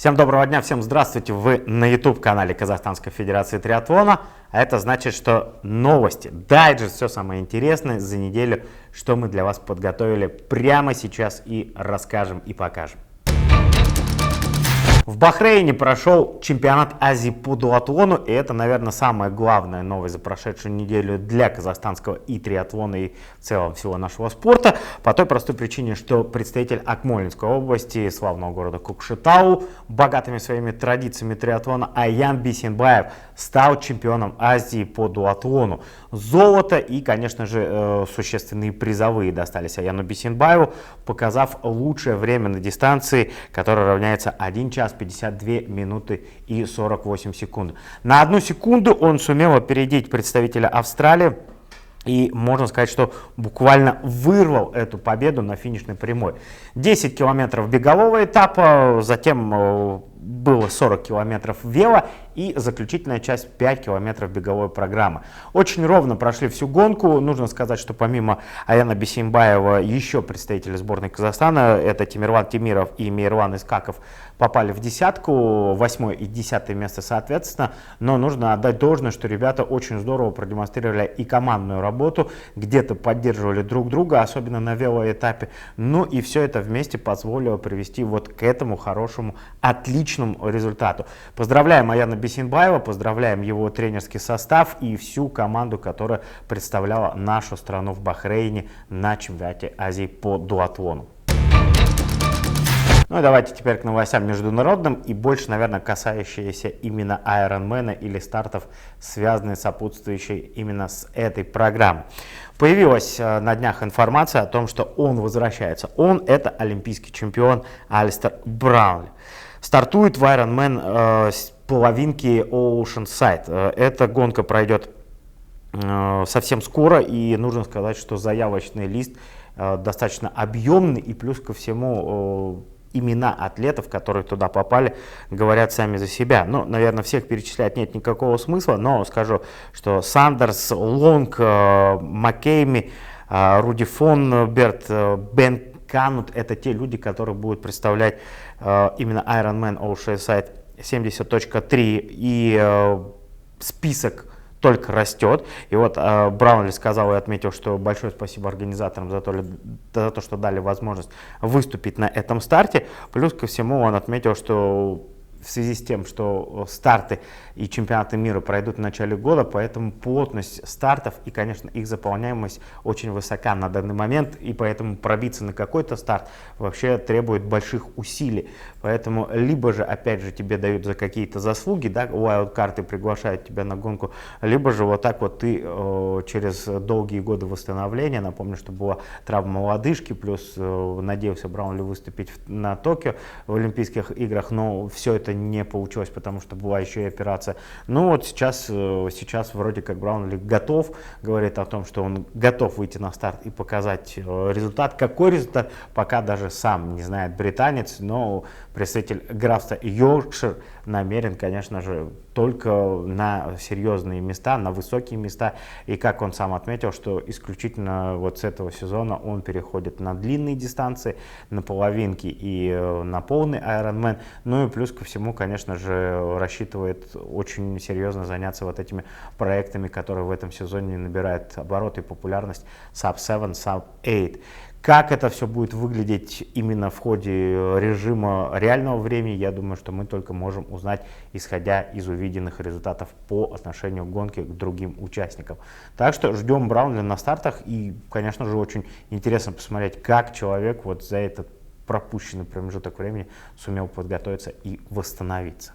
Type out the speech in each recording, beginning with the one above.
Всем доброго дня, всем здравствуйте! Вы на YouTube-канале Казахстанской Федерации Триатлона. А это значит, что новости, дайджест, все самое интересное за неделю, что мы для вас подготовили прямо сейчас и расскажем и покажем. В Бахрейне прошел чемпионат Азии по дуатлону, и это, наверное, самая главная новость за прошедшую неделю для казахстанского и триатлона, и в целом всего нашего спорта, по той простой причине, что представитель Акмолинской области, славного города Кокшетау, богатыми своими традициями триатлона, Аян Бейсенбаев стал чемпионом Азии по дуатлону. Золото и, конечно же, существенные призовые достались Аяну Бейсенбаеву, показав лучшее время на дистанции, которое равняется 1 час 52 минуты и 48 секунд. На 1 секунду он сумел опередить представителя Австралии. И можно сказать, что буквально вырвал эту победу на финишной прямой. 10 километров бегового этапа, затем было 40 километров вело и заключительная часть 5 километров беговой программы. Очень ровно прошли всю гонку. Нужно сказать, что помимо Аяна Бейсенбаева еще представители сборной Казахстана, это Тимирлан Темиров и Мейрлан Искаков, попали в десятку, 8 и 10 место соответственно. Но нужно отдать должное, что ребята очень здорово продемонстрировали и командную работу, где-то поддерживали друг друга, особенно на велоэтапе. Ну и все это вместе позволило привести вот к этому хорошему, отличному результату. Поздравляем Аяна Бейсенбаева, поздравляем его тренерский состав и всю команду, которая представляла нашу страну в Бахрейне на чемпионате Азии по дуатлону. Ну и давайте теперь к новостям международным и больше, наверное, касающиеся именно Айронмена или стартов, связанные сопутствующие именно с этой программой. Появилась на днях информация о том, что он возвращается. Он — это олимпийский чемпион Алистер Браунли. Стартует в Ironman с половинки Oceanside. Эта гонка пройдет совсем скоро, и нужно сказать, что заявочный лист достаточно объемный, и плюс ко всему имена атлетов, которые туда попали, говорят сами за себя. Ну, наверное, всех перечислять нет никакого смысла, но скажу, что Сандерс, Лонг, Маккейми, Руди фон Берт, Бен Канут — это те люди, которые будут представлять именно Ironman Oceanside 70.3, и список только растет. И вот Браунли сказал и отметил, что большое спасибо организаторам за то, что дали возможность выступить на этом старте. Плюс ко всему он отметил, что в связи с тем, что старты и чемпионаты мира пройдут в начале года, поэтому плотность стартов и, конечно, их заполняемость очень высока на данный момент, и поэтому пробиться на какой-то старт вообще требует больших усилий. Поэтому либо же, опять же, тебе дают за какие-то заслуги, да, wildcard приглашают тебя на гонку, либо же вот так вот ты через долгие годы восстановления, напомню, что была травма лодыжки, плюс надеялся Браунли выступить на Токио в Олимпийских играх, но все это не получилось, потому что была еще и операция. Ну вот сейчас вроде как Браунли готов, говорит о том, что он готов выйти на старт и показать результат. Какой результат, пока даже сам не знает британец, но представитель графства Йоркшир намерен, конечно же, только на серьезные места, на высокие места. И как он сам отметил, что исключительно вот с этого сезона он переходит на длинные дистанции, на половинки и на полный Ironman. Ну и плюс ко всему, конечно же, рассчитывает очень серьезно заняться вот этими проектами, которые в этом сезоне набирают обороты и популярность, Sub 7, Sub 8. Как это все будет выглядеть именно в ходе режима реального времени, я думаю, что мы только можем узнать, исходя из увиденных результатов по отношению к гонке к другим участникам. Так что ждем Браунли на стартах, и, конечно же, очень интересно посмотреть, как человек вот за этот пропущенный промежуток времени сумел подготовиться и восстановиться.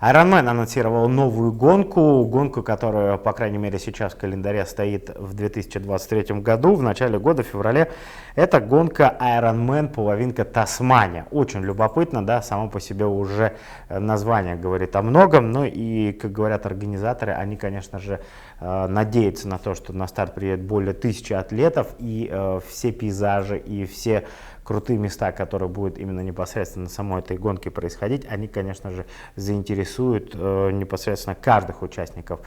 Ironman анонсировал новую гонку, которая, по крайней мере, сейчас в календаре стоит в 2023 году, в начале года, в феврале. Это гонка Ironman половинка Тасмания. Очень любопытно, да, само по себе уже название говорит о многом, но и, как говорят организаторы, они, конечно же, надеются на то, что на старт приедет более 1000 атлетов, и все пейзажи, и все крутые места, которые будут именно непосредственно на самой этой гонке происходить, они, конечно же, заинтересуют непосредственно каждых участников.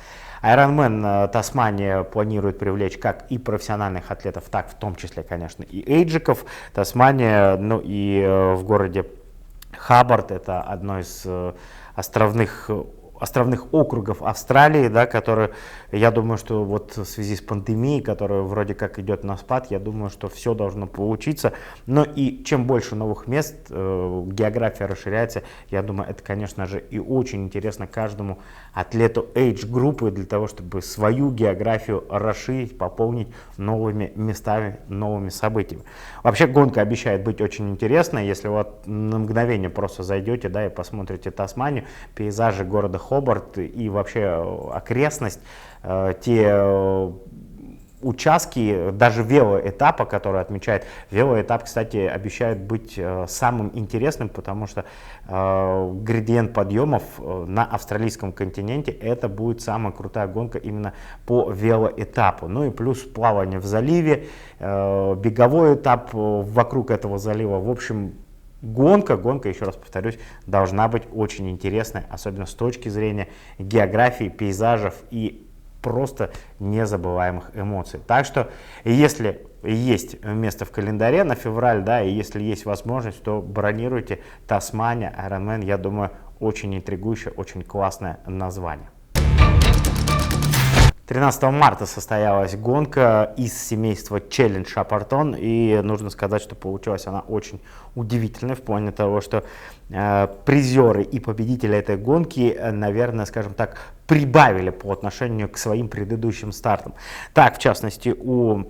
Ironman Тасмания планирует привлечь как и профессиональных атлетов, так в том числе, конечно, и эйджиков. Тасмания, ну и в городе Хаббард — это одно из островных округов Австралии, да, которые, я думаю, что вот в связи с пандемией, которая вроде как идет на спад, я думаю, что все должно получиться. Но и чем больше новых мест, география расширяется, я думаю, это, конечно же, и очень интересно каждому атлету age-группы для того, чтобы свою географию расширить, пополнить новыми местами, новыми событиями. Вообще гонка обещает быть очень интересной, если вот на мгновение просто зайдете, да, и посмотрите Тасманию, пейзажи города Хобарт и вообще окрестность, те участки, даже велоэтапа, который отмечает. Велоэтап, кстати, обещает быть самым интересным, потому что градиент подъемов на австралийском континенте — это будет самая крутая гонка именно по велоэтапу. Ну и плюс плавание в заливе, беговой этап вокруг этого залива. В общем, гонка, еще раз повторюсь, должна быть очень интересной, особенно с точки зрения географии, пейзажев и просто незабываемых эмоций. Так что, если есть место в календаре на февраль, да, и если есть возможность, то бронируйте Тасмания, Ironman, я думаю, очень интригующее, очень классное название. 13 марта состоялась гонка из семейства Challenge Shepparton, и нужно сказать, что получилась она очень удивительной в плане того, что призеры и победители этой гонки, наверное, скажем так, прибавили по отношению к своим предыдущим стартам. Так, в частности, у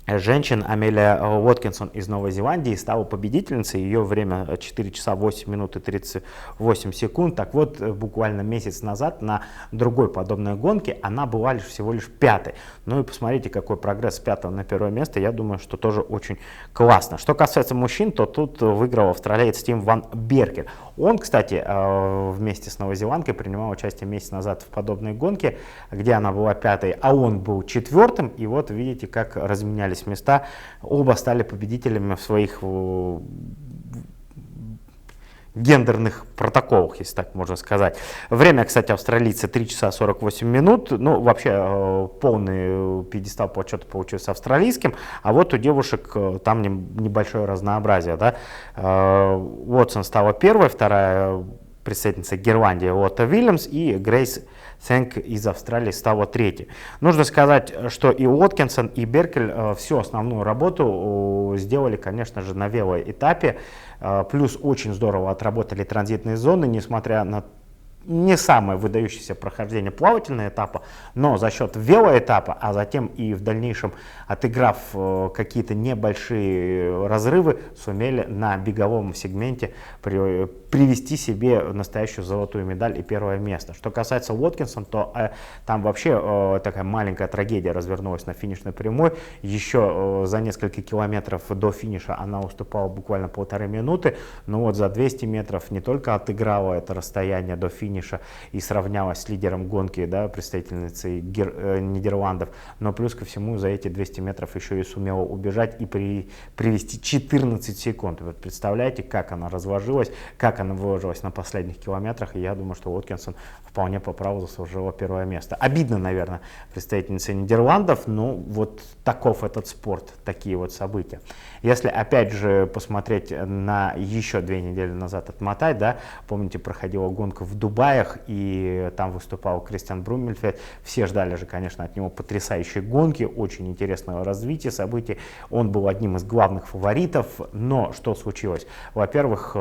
женщин Амелия Уоткинсон из Новой Зеландии стала победительницей. Ее время 4 часа 8 минут и 38 секунд. Так вот, буквально месяц назад на другой подобной гонке она была всего лишь пятой. Ну и посмотрите, какой прогресс с 5 на 1 место. Я думаю, что тоже очень классно. Что касается мужчин, то тут выиграл австралиец Тим Ван Беркер. Он, кстати, вместе с новозеландкой принимал участие месяц назад в подобной гонке, где она была пятой, а он был четвертым. И вот видите, как разменялись места. Оба стали победителями в своих гендерных протоколах, если так можно сказать. Время, кстати, австралийцы 3 часа 48 минут. Ну, вообще, полный пьедестал по отчету получился австралийским. А вот у девушек там небольшое разнообразие. Да? Уотсон стала первой, вторая представительница Герландии Лотта Вильямс, и Грейс Сэнк из Австралии стала третьей. Нужно сказать, что и Уоткинсон, и Беркель всю основную работу сделали, конечно же, на велоэтапе. Плюс очень здорово отработали транзитные зоны, несмотря на не самое выдающееся прохождение плавательного этапа, но за счет велоэтапа, а затем и в дальнейшем, отыграв какие-то небольшие разрывы, сумели на беговом сегменте привести себе настоящую золотую медаль и первое место. Что касается Уоткинсон, то там вообще такая маленькая трагедия развернулась на финишной прямой. Еще за несколько километров до финиша она уступала буквально 1,5 минуты, но вот за 200 метров не только отыграла это расстояние до финиша и сравнялась с лидером гонки, да, представительницей Нидерландов, но плюс ко всему за эти 200 метров еще и сумела убежать и привести 14 секунд. Вот представляете, как она разложилась, как она выложилась на последних километрах, и я думаю, что Уоткинсон вполне по праву заслужила первое место. Обидно, наверное, представительница Нидерландов, но вот таков этот спорт, такие вот события. Если опять же посмотреть на еще 2 недели назад, отмотать, да, помните, проходила гонка в Дубаях, и там выступал Кристиан Бруммельфельд. Все ждали же, конечно, от него потрясающей гонки, очень интересного развития событий. Он был одним из главных фаворитов, но что случилось? Во-первых,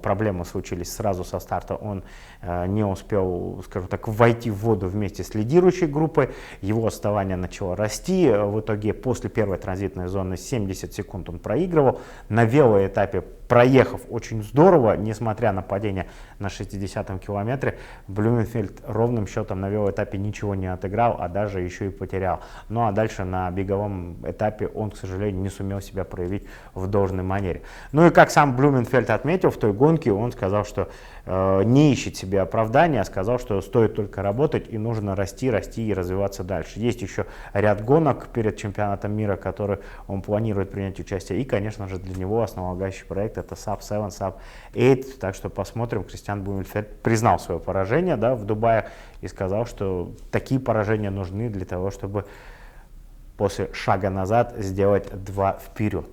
проблемы случились сразу со старта. Он не успел, скажем так, войти в воду вместе с лидирующей группой. Его отставание начало расти. В итоге после первой транзитной зоны 70 секунд он проигрывал. На велоэтапе, проехав очень здорово, несмотря на падение на 60-м километре, Блюменфельд ровным счетом на велоэтапе ничего не отыграл, а даже еще и потерял. Ну а дальше на беговом этапе он, к сожалению, не сумел себя проявить в должной манере. Ну и как сам Блюменфельд отметил в той гонке, он сказал, что не ищет себе оправдания, а сказал, что стоит только работать и нужно расти и развиваться дальше. Есть еще ряд гонок перед чемпионатом мира, которые он планирует принять участие. И, конечно же, для него основополагающий проект — это SUP 7, SUP 8. Так что посмотрим. Кристиан Блюменфельд признал свое поражение, да, в Дубае и сказал, что такие поражения нужны для того, чтобы после шага назад сделать 2 вперед.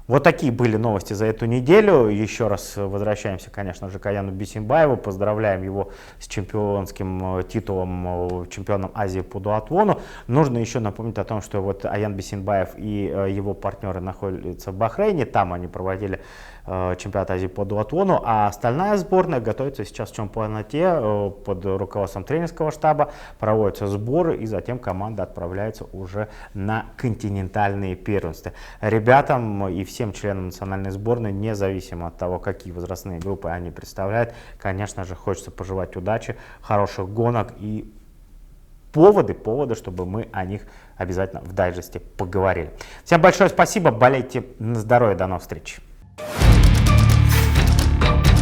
Вот такие были новости за эту неделю. Еще раз возвращаемся, конечно же, к Аяну Бисимбаеву. Поздравляем его с чемпионским титулом, чемпионом Азии по дуатлону. Нужно еще напомнить о том, что вот Аян Бисимбаев и его партнеры находятся в Бахрейне. Там они проводили чемпионат Азии по дуатлону, а остальная сборная готовится сейчас в чемпионате под руководством тренерского штаба. Проводятся сборы, и затем команда отправляется уже на континентальные первенства. Ребятам и всем членам национальной сборной, независимо от того, какие возрастные группы они представляют, конечно же, хочется пожелать удачи, хороших гонок и поводы, чтобы мы о них обязательно в дайджесте поговорили. Всем большое спасибо, болейте на здоровье, до новых встреч.